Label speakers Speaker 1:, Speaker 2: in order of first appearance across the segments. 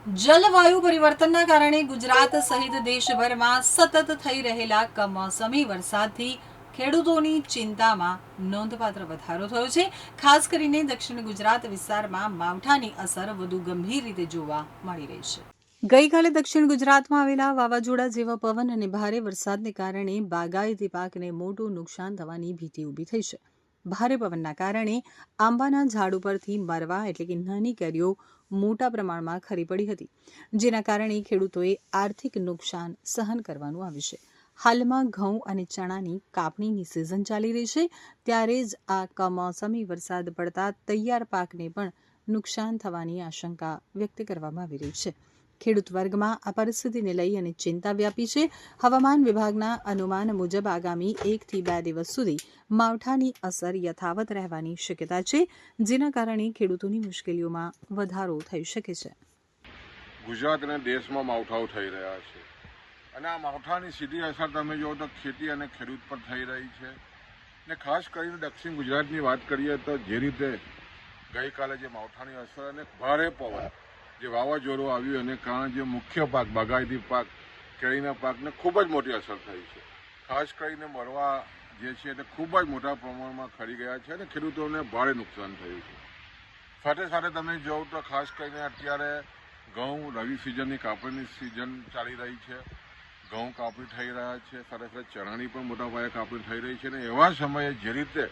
Speaker 1: જલવાયુ પરિવર્તનના કારણે ગુજરાત સહિત દેશભરમાં સતત થઈ રહેલા કમોસમી વરસાદથી ખેડૂતોની ચિંતામાં નોંધપાત્ર વધારો થયો છે. ખાસ કરીને દક્ષિણ ગુજરાત વિસ્તારમાં માવઠાની અસર વધુ ગંભીર રીતે જોવા મળી રહી છે. ગઈકાલે દક્ષિણ ગુજરાતમાં આવેલા વાવાઝોડા જેવા પવન અને ભારે વરસાદને કારણે બાગાયતી પાકને મોટું નુકસાન થવાની ભીતિ ઊભી થઈ છે. ભારે પવનના કારણે આંબાના ઝાડ ઉપરથી મરવા એટલે કે નાની કેરીઓ મોટા પ્રમાણમાં ખરી પડી હતી, જેના કારણે ખેડૂતોએ આર્થિક નુકસાન સહન કરવાનું આવ્યું છે. હાલમાં ઘઉં અને ચણાની કાપણીની સિઝન ચાલી રહી છે, ત્યારે જ આ કમોસમી વરસાદ પડતા તૈયાર પાકને પણ નુકસાન થવાની આશંકા વ્યક્ત કરવામાં આવી રહી છે. ખેડૂત વર્ગમાં આ પરિસ્થિતિને લઈ અને ચિંતા વ્યાપી છે. હવામાન વિભાગના અનુમાન મુજબ આગામી 1 થી 2 દિવસ સુધી માવઠાની અસર યથાવત રહેવાની શક્યતા છે, જેના કારણે ખેડૂતોની મુશ્કેલીઓમાં વધારો થઈ શકે છે.
Speaker 2: ગુજરાત અને દેશમાં માવઠાઓ થઈ રહ્યા છે અને આ માવઠાની સીધી અસર તમે જુઓ તો ખેતી અને ખેડૂત પર થઈ રહી છે. ને ખાસ કરીને દક્ષિણ ગુજરાતની વાત કરીએ તો જે રીતે ગઈકાલે જે માવઠાની અસર અને ભારે પવન જે વાવાઝોડું આવ્યું એને કારણે જે મુખ્ય પાક બાગાયતી પાક કેરીના પાકને ખૂબ જ મોટી અસર થઈ છે. ખાસ કરીને મરવા જે છે તે ખૂબ જ મોટા પ્રમાણમાં ખરી ગયા છે અને ખેડૂતોને ભારે નુકસાન થયું છે. સાથે સાથે તમે જોવો તો ખાસ કરીને અત્યારે ઘઉં રવિ સિઝનની કાપણીની સિઝન ચાલી રહી છે. ઘઉં કાપણી થઈ રહ્યા છે, સાથે સાથે ચણાની પણ મોટા પાયે કાપણી થઈ રહી છે અને એવા સમયે જે રીતે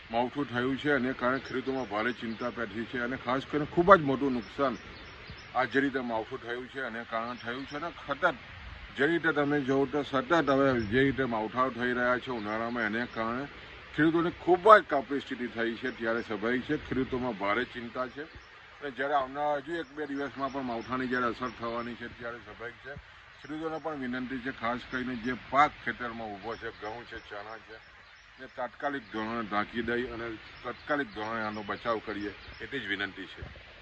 Speaker 2: માવઠું થયું છે અને કારણે ખેડૂતોમાં ભારે ચિંતા પેઠી છે અને ખાસ કરીને ખૂબ જ મોટું નુકસાન આ જે રીતે માવઠું થયું છે અને કારણે થયું છે અને સતત જે રીતે તમે જોવો તો સતત હવે જે રીતે માવઠાઓ થઈ રહ્યા છે ઉનાળામાં એને કારણે ખેડૂતોની ખૂબ જ કપરી સ્થિતિ થઈ છે. ત્યારે સ્વાભાવિક છે ખેડૂતોમાં ભારે ચિંતા છે અને જ્યારે આવનારા હજુ 1-2 દિવસમાં પણ માવઠાની જ્યારે અસર થવાની છે ત્યારે સ્વાભાવિક છે ખેડૂતોને પણ વિનંતી છે ખાસ કરીને જે પાક ખેતરમાં ઊભો છે, ઘઉં છે, ચણા છે, ને તાત્કાલિક ધોરણે ઢાંકી દઈ અને તાત્કાલિક ધોરણે આનો બચાવ કરીએ એટલી જ વિનંતી છે.